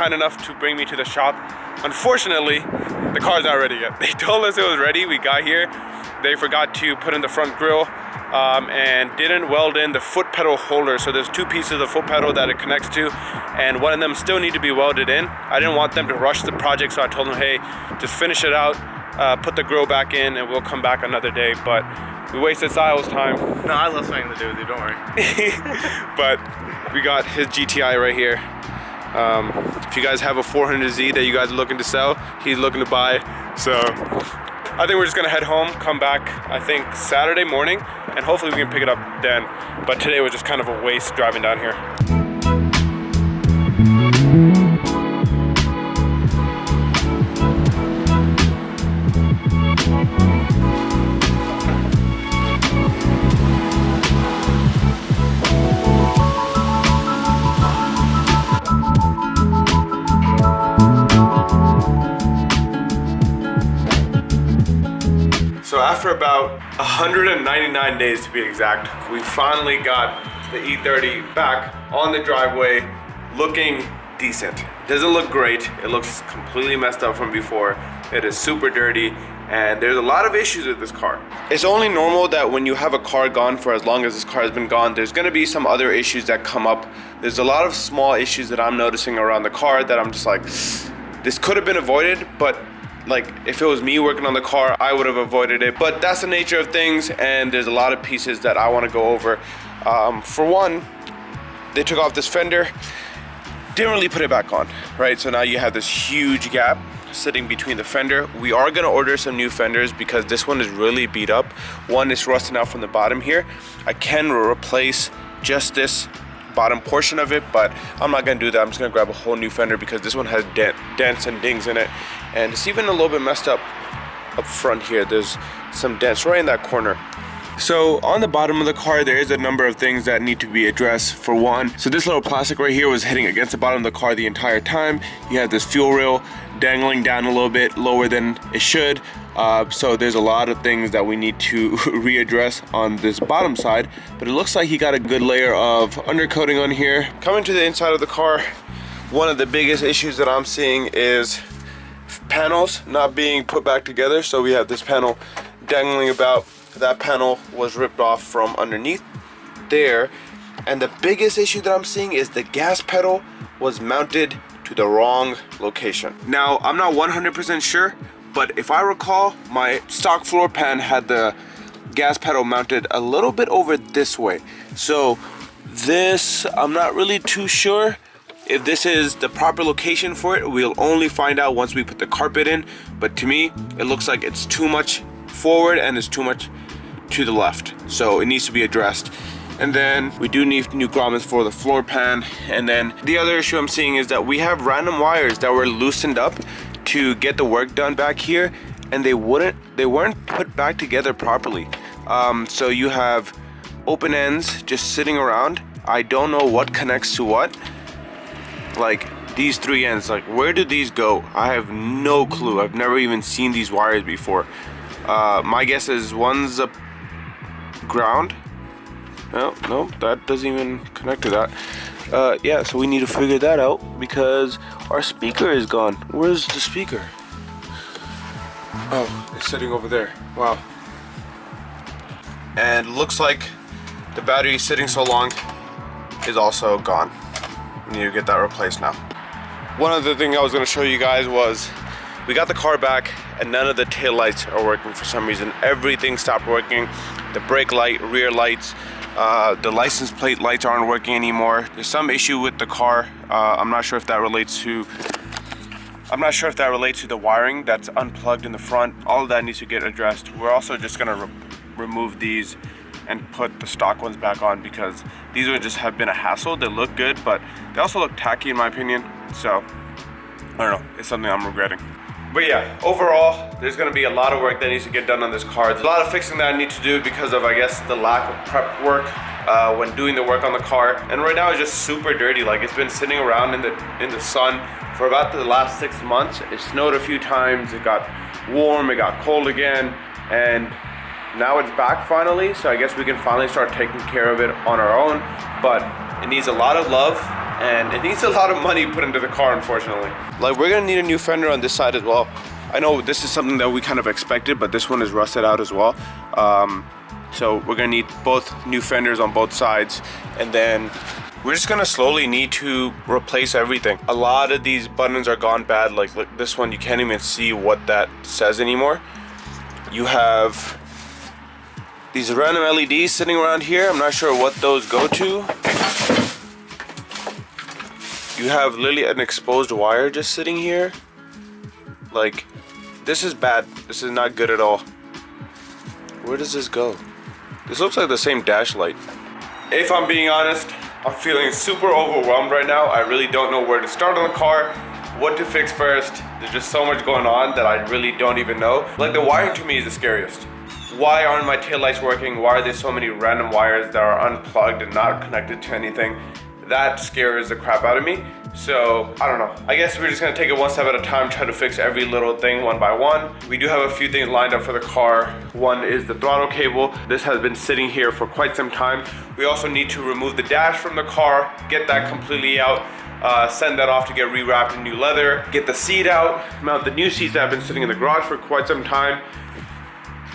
kind enough to bring me to the shop. Unfortunately, the car's not ready yet. They told us it was ready. We got here. They forgot to put in the front grille and didn't weld in the foot pedal holder. So there's two pieces of the foot pedal that it connects to, and one of them still need to be welded in. I didn't want them to rush the project, so I told them, hey, just finish it out, put the grille back in, and we'll come back another day. But we wasted Sile's time. No, I love something to do with you, don't worry. But we got his GTI right here. If you guys have a 400Z that you guys are looking to sell, he's looking to buy. So I think we're just gonna head home, come back, I think Saturday morning, and hopefully we can pick it up then. But today was just kind of a waste driving down here. So after about 199 days to be exact, we finally got the E30 back on the driveway, looking decent. It doesn't look great. It looks completely messed up from before. It is super dirty, and there's a lot of issues with this car. It's only normal that when you have a car gone for as long as this car has been gone, there's gonna be some other issues that come up. There's a lot of small issues that I'm noticing around the car that I'm just like, this could have been avoided, but like if it was me working on the car, I would have avoided it. But that's the nature of things, and there's a lot of pieces that I want to go over. For one, they took off this fender, didn't really put it back on, right? So now you have this huge gap sitting between the fender. We are gonna order some new fenders because this one is really beat up. One is rusting out from the bottom here. I can replace just this bottom portion of it, but I'm not gonna do that. I'm just gonna grab a whole new fender because this one has dents and dings in it, and it's even a little bit messed up front here. There's some dents right in that corner. So on the bottom of the car, there is a number of things that need to be addressed. For one, so this little plastic right here was hitting against the bottom of the car the entire time. You have this fuel rail dangling down a little bit lower than it should. So there's a lot of things that we need to readdress on this bottom side, but it looks like he got a good layer of undercoating on here. Coming to the inside of the car, one of the biggest issues that I'm seeing is panels not being put back together. So we have this panel dangling about. That panel was ripped off from underneath there, and the biggest issue that I'm seeing is the gas pedal was mounted to the wrong location. Now I'm not 100% sure, but if I recall, my stock floor pan had the gas pedal mounted a little bit over this way. So this, I'm not really too sure if this is the proper location for it. We'll only find out once we put the carpet in, but to me it looks like it's too much forward and it's too much to the left, so it needs to be addressed. And then we do need new grommets for the floor pan. And then the other issue I'm seeing is that we have random wires that were loosened up to get the work done back here, and they weren't put back together properly. So you have open ends just sitting around. I don't know what connects to what. Like these three ends, like where do these go? I have no clue. I've never even seen these wires before. My guess is one's a ground. No, that doesn't even connect to that. Yeah, so we need to figure that out because our speaker is gone. Where's the speaker? Oh, it's sitting over there. Wow. And looks like the battery sitting so long is also gone. We need to get that replaced now. One other thing I was going to show you guys was we got the car back and none of the tail lights are working for some reason. Everything stopped working. The brake light, rear lights, the license plate lights aren't working anymore. There's some issue with the car. I'm not sure if that relates to the wiring that's unplugged in the front. All of that needs to get addressed. We're also just gonna remove these and put the stock ones back on because these would just have been a hassle. They look good, but they also look tacky in my opinion. So I don't know, it's something I'm regretting. But yeah, overall, there's gonna be a lot of work that needs to get done on this car. There's a lot of fixing that I need to do because of, I guess, the lack of prep work when doing the work on the car. And right now it's just super dirty. Like it's been sitting around in the sun for about the last 6 months. It snowed a few times, it got warm, it got cold again, and now it's back finally. So I guess we can finally start taking care of it on our own, but it needs a lot of love and it needs a lot of money put into the car, unfortunately. Like, we're gonna need a new fender on this side as well. I know this is something that we kind of expected, but this one is rusted out as well. So we're gonna need both new fenders on both sides, and then we're just gonna slowly need to replace everything. A lot of these buttons are gone bad. Like, look, this one, you can't even see what that says anymore. You have these random LEDs sitting around here. I'm not sure what those go to. You have literally an exposed wire just sitting here. Like, this is bad. This is not good at all. Where does this go? This looks like the same dash light. If I'm being honest, I'm feeling super overwhelmed right now. I really don't know where to start on the car, what to fix first. There's just so much going on that I really don't even know. Like, the wiring to me is the scariest. Why aren't my taillights working? Why are there so many random wires that are unplugged and not connected to anything? That scares the crap out of me. So, I don't know. I guess we're just gonna take it one step at a time, try to fix every little thing one by one. We do have a few things lined up for the car. One is the throttle cable. This has been sitting here for quite some time. We also need to remove the dash from the car, get that completely out, send that off to get rewrapped in new leather, get the seat out, mount the new seats that have been sitting in the garage for quite some time.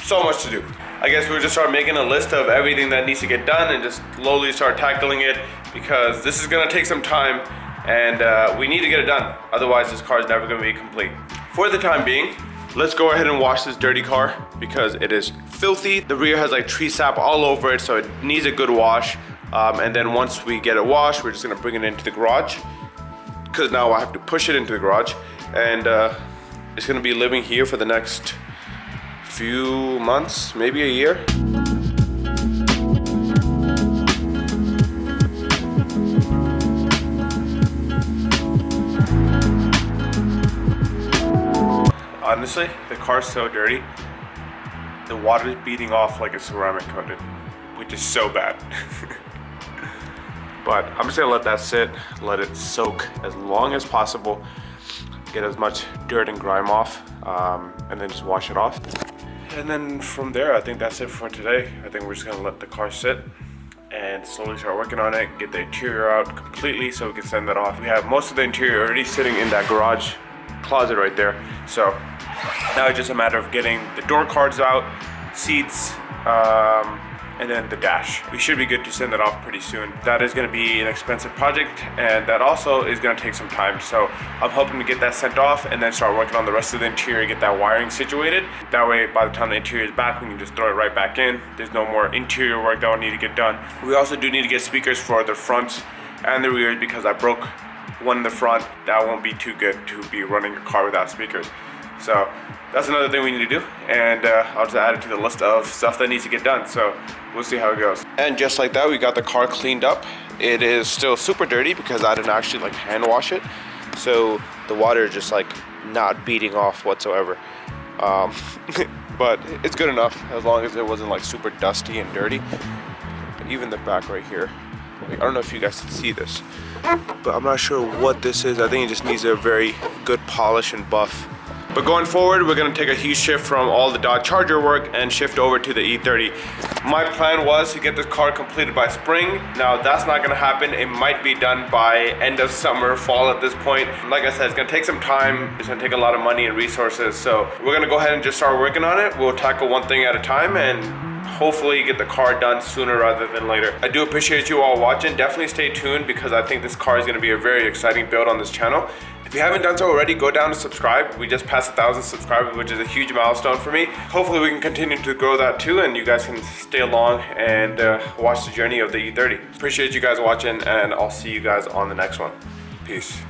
So much to do. I guess we'll just start making a list of everything that needs to get done and just slowly start tackling it, because this is gonna take some time, and we need to get it done. Otherwise, this car is never gonna be complete. For the time being, let's go ahead and wash this dirty car because it is filthy. The rear has like tree sap all over it, so it needs a good wash. And then once we get it washed, we're just gonna bring it into the garage, because now I have to push it into the garage, and it's gonna be living here for the next few months, maybe a year. Honestly, the car's so dirty. The water is beating off like it's ceramic coated, which is so bad. But I'm just gonna let that sit, let it soak as long as possible, get as much dirt and grime off, and then just wash it off. And then from there, I think that's it for today. I think we're just gonna let the car sit and slowly start working on it, get the interior out completely so we can send that off. We have most of the interior already sitting in that garage closet right there. So now it's just a matter of getting the door cards out, seats, and then the dash. We should be good to send that off pretty soon. That is gonna be an expensive project, and that also is gonna take some time. So I'm hoping to get that sent off and then start working on the rest of the interior, get that wiring situated. That way, by the time the interior is back, we can just throw it right back in. There's no more interior work that will need to get done. We also do need to get speakers for the front and the rear, because I broke one in the front. That won't be too good to be running a car without speakers. So that's another thing we need to do, and I'll just add it to the list of stuff that needs to get done. So we'll see how it goes. And just like that, we got the car cleaned up. It is still super dirty because I didn't actually like hand wash it, so the water is just like not beating off whatsoever. But it's good enough as long as it wasn't like super dusty and dirty. Even the back right here, like, I don't know if you guys can see this, but I'm not sure what this is. I think it just needs a very good polish and buff. But going forward, we're gonna take a huge shift from all the Dodge Charger work and shift over to the E30. My plan was to get this car completed by spring. Now that's not gonna happen. It might be done by end of summer, fall at this point. Like I said, it's gonna take some time. It's gonna take a lot of money and resources. So we're gonna go ahead and just start working on it. We'll tackle one thing at a time and hopefully get the car done sooner rather than later. I do appreciate you all watching. Definitely stay tuned because I think this car is gonna be a very exciting build on this channel. If you haven't done so already, go down and subscribe. We just passed 1,000 subscribers, which is a huge milestone for me. Hopefully we can continue to grow that too, and you guys can stay along and watch the journey of the E30. Appreciate you guys watching, and I'll see you guys on the next one. Peace.